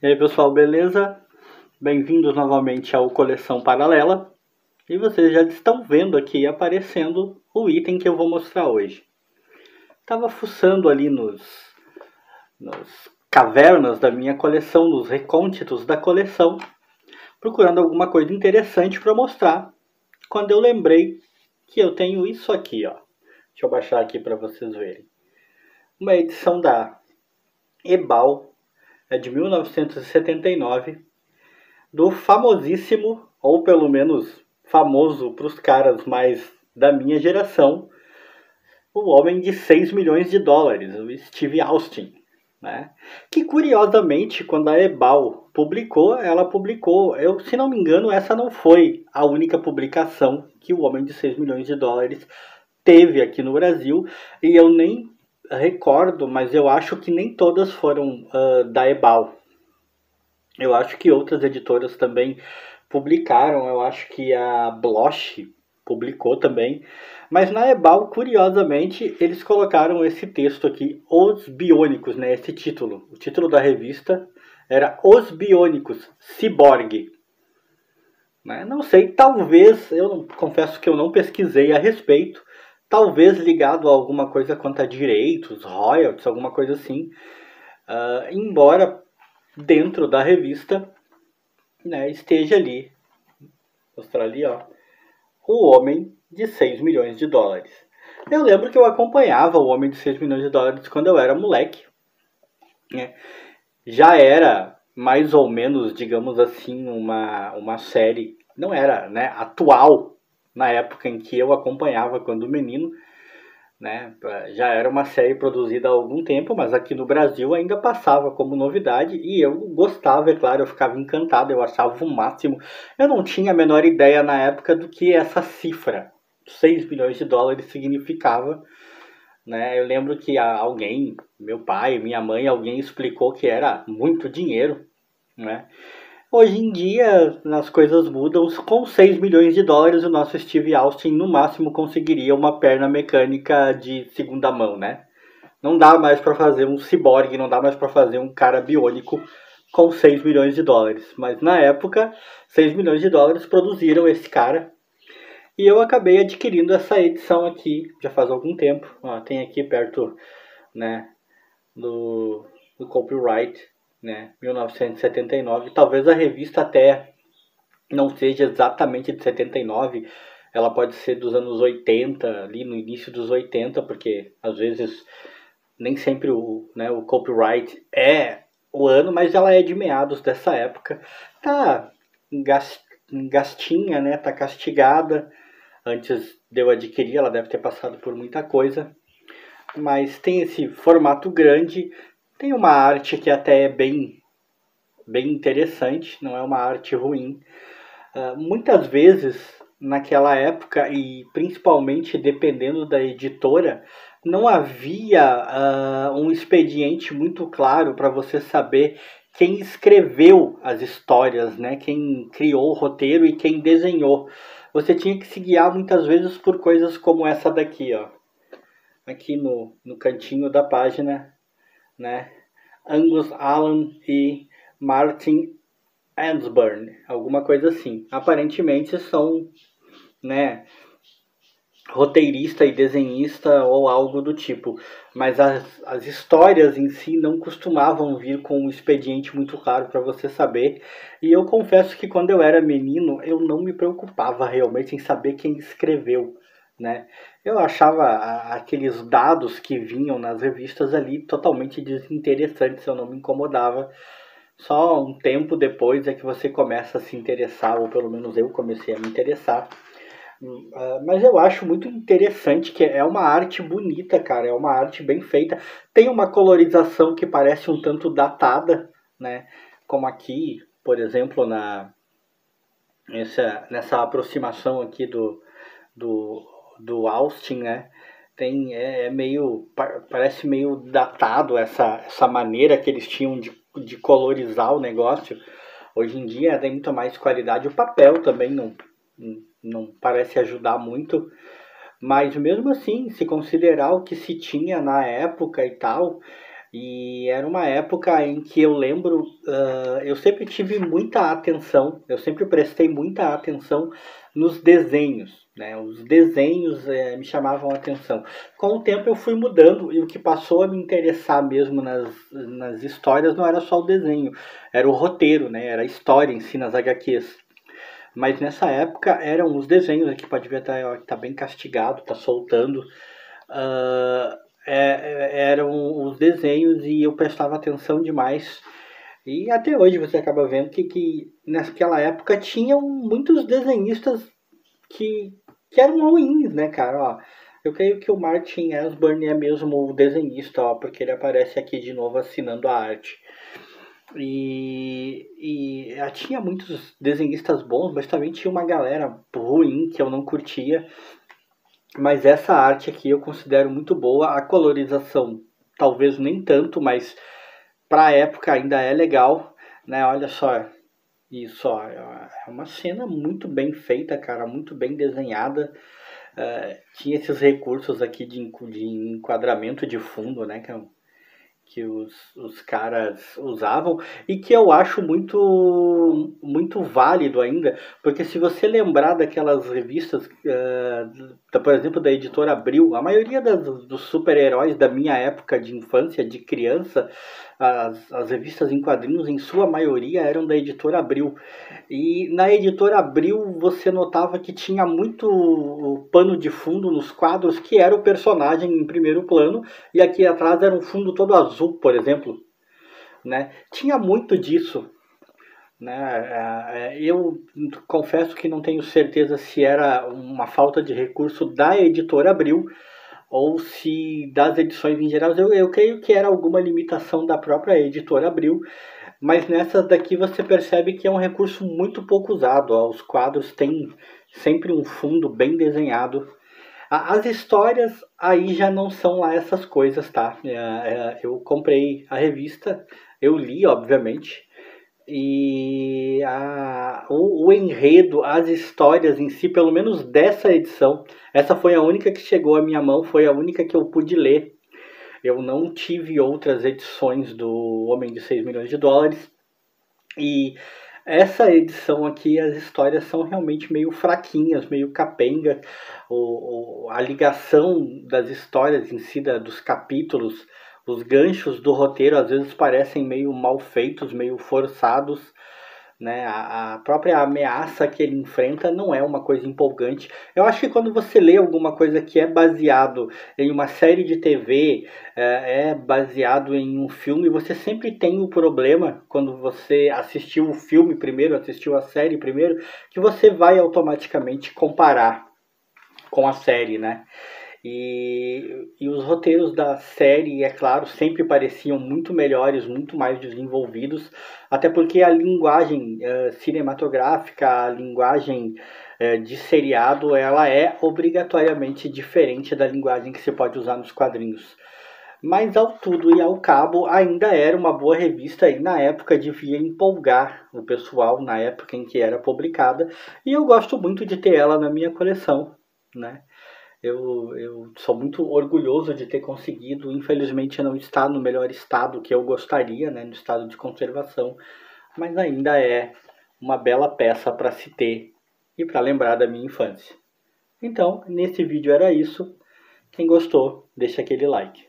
E aí pessoal, beleza? Bem-vindos novamente ao Coleção Paralela. E vocês já estão vendo aqui aparecendo o item que eu vou mostrar hoje. Estava fuçando ali nos cavernas da minha coleção, nos recônditos da coleção, procurando alguma coisa interessante para mostrar, quando eu lembrei que eu tenho isso aqui, ó. Deixa eu baixar aqui para vocês verem. Uma edição da Ebal, é de 1979, do famosíssimo, ou pelo menos famoso para os caras mais da minha geração, o homem de 6 milhões de dólares, o Steve Austin. Né? Que curiosamente, quando a Ebal publicou, ela publicou, se não me engano, essa não foi a única publicação que o homem de 6 milhões de dólares teve aqui no Brasil, e eu nem recordo, mas eu acho que nem todas foram da Ebal. Eu acho que outras editoras também publicaram, eu acho que a Bloch publicou também, mas na Ebal, curiosamente, eles colocaram esse texto aqui, Os Biônicos, né, esse título. O título da revista era Os Biônicos, Cyborg. Né? Não sei, talvez, confesso que eu não pesquisei a respeito, talvez ligado a alguma coisa quanto a direitos, royalties, alguma coisa assim, embora dentro da revista, né, esteja ali, vou mostrar ali, ó, o homem de 6 milhões de dólares. Eu lembro que eu acompanhava o homem de 6 milhões de dólares quando eu era moleque. Né? Já era mais ou menos, digamos assim, uma série, não era, né, atual na época em que eu acompanhava quando menino. Né? Já era uma série produzida há algum tempo, mas aqui no Brasil ainda passava como novidade e eu gostava, é claro, eu ficava encantado, eu achava o máximo. Eu não tinha a menor ideia na época do que essa cifra, 6 milhões de dólares, significava. Né? Eu lembro que alguém, meu pai, minha mãe, alguém explicou que era muito dinheiro. Né? Hoje em dia, as coisas mudam. Com 6 milhões de dólares, o nosso Steve Austin, no máximo, conseguiria uma perna mecânica de segunda mão, né? Não dá mais para fazer um ciborgue, não dá mais para fazer um cara biônico com 6 milhões de dólares. Mas, na época, 6 milhões de dólares produziram esse cara. E eu acabei adquirindo essa edição aqui, já faz algum tempo. Ó, tem aqui perto, né, do copyright, né, 1979. Talvez a revista até não seja exatamente de 79, ela pode ser dos anos 80, ali no início dos 80, porque às vezes nem sempre o copyright é o ano, mas ela é de meados dessa época. Tá gastinha, né, tá castigada. Antes de eu adquirir, ela deve ter passado por muita coisa. Mas tem esse formato grande, tem uma arte que até é bem interessante, não é uma arte ruim. Muitas vezes, naquela época, e principalmente dependendo da editora, não havia um expediente muito claro para você saber quem escreveu as histórias, né? Quem criou o roteiro e quem desenhou. Você tinha que se guiar muitas vezes por coisas como essa daqui, ó. Aqui no cantinho da página, né? Angus Allan e Martin Ansburn, alguma coisa assim. Aparentemente são, né, roteirista e desenhista ou algo do tipo, mas as histórias em si não costumavam vir com um expediente muito claro para você saber, e eu confesso que quando eu era menino eu não me preocupava realmente em saber quem escreveu, né? Eu achava aqueles dados que vinham nas revistas ali totalmente desinteressantes, eu não me incomodava. Só um tempo depois é que você começa a se interessar, ou pelo menos eu comecei a me interessar. Mas eu acho muito interessante que é uma arte bonita, cara, é uma arte bem feita. Tem uma colorização que parece um tanto datada, né? Como aqui, por exemplo, nessa aproximação aqui do Austin, né? Parece meio datado essa maneira que eles tinham de colorizar o negócio. Hoje em dia tem muito mais qualidade. O papel também não parece ajudar muito, mas mesmo assim, se considerar o que se tinha na época e tal, E era uma época em que eu lembro, eu sempre tive muita atenção, eu sempre prestei muita atenção nos desenhos, né? Os desenhos me chamavam a atenção. Com o tempo eu fui mudando e o que passou a me interessar mesmo nas histórias não era só o desenho, era o roteiro, né? Era a história em si nas HQs. Mas nessa época eram os desenhos, aqui pode ver tá, tá bem castigado, tá soltando. Ah, eram os desenhos e eu prestava atenção demais. E até hoje você acaba vendo que naquela época tinham muitos desenhistas que, que eram ruins, né, cara? Ó, eu creio que o Martin Esburn é mesmo o desenhista, ó, porque ele aparece aqui de novo assinando a arte. Tinha muitos desenhistas bons, mas também tinha uma galera ruim que eu não curtia. Mas essa arte aqui eu considero muito boa. A colorização, talvez nem tanto, mas para a época ainda é legal, né? Olha só, isso, ó, é uma cena muito bem feita, cara, muito bem desenhada. Tinha esses recursos aqui de enquadramento de fundo, né? Que os caras usavam e que eu acho muito válido ainda, porque se você lembrar daquelas revistas, por exemplo, da editora Abril, a maioria dos super-heróis da minha época de infância, de criança, as revistas em quadrinhos, em sua maioria, eram da editora Abril. E na editora Abril você notava que tinha muito pano de fundo nos quadros, que era o personagem em primeiro plano, e aqui atrás era um fundo todo azul, por exemplo. Né? Tinha muito disso. Né? Eu confesso que não tenho certeza se era uma falta de recurso da editora Abril ou se das edições em geral. Eu creio que era alguma limitação da própria editora Abril, mas nessas daqui você percebe que é um recurso muito pouco usado. Ó. Os quadros têm sempre um fundo bem desenhado. As histórias aí já não são lá essas coisas, tá? Eu comprei a revista, eu li, obviamente, e o enredo, as histórias em si, pelo menos dessa edição, essa foi a única que chegou à minha mão, foi a única que eu pude ler. Eu não tive outras edições do Homem de 6 milhões de dólares. E essa edição aqui, as histórias são realmente meio fraquinhas, meio capenga. A ligação das histórias em si, dos capítulos, os ganchos do roteiro às vezes parecem meio mal feitos, meio forçados. Né? A própria ameaça que ele enfrenta não é uma coisa empolgante. Eu acho que quando você lê alguma coisa que é baseado em uma série de TV, é baseado em um filme, você sempre tem o problema, quando você assistiu o filme primeiro, assistiu a série primeiro, que você vai automaticamente comparar com a série, né? E os roteiros da série, é claro, sempre pareciam muito melhores, muito mais desenvolvidos, até porque a linguagem cinematográfica, a linguagem de seriado, ela é obrigatoriamente diferente da linguagem que se pode usar nos quadrinhos. Mas ao tudo e ao cabo, ainda era uma boa revista e na época devia empolgar o pessoal, na época em que era publicada, e eu gosto muito de ter ela na minha coleção, né? Eu sou muito orgulhoso de ter conseguido. Infelizmente não está no melhor estado que eu gostaria, né, no estado de conservação, mas ainda é uma bela peça para se ter e para lembrar da minha infância. Então, nesse vídeo era isso. Quem gostou, deixa aquele like.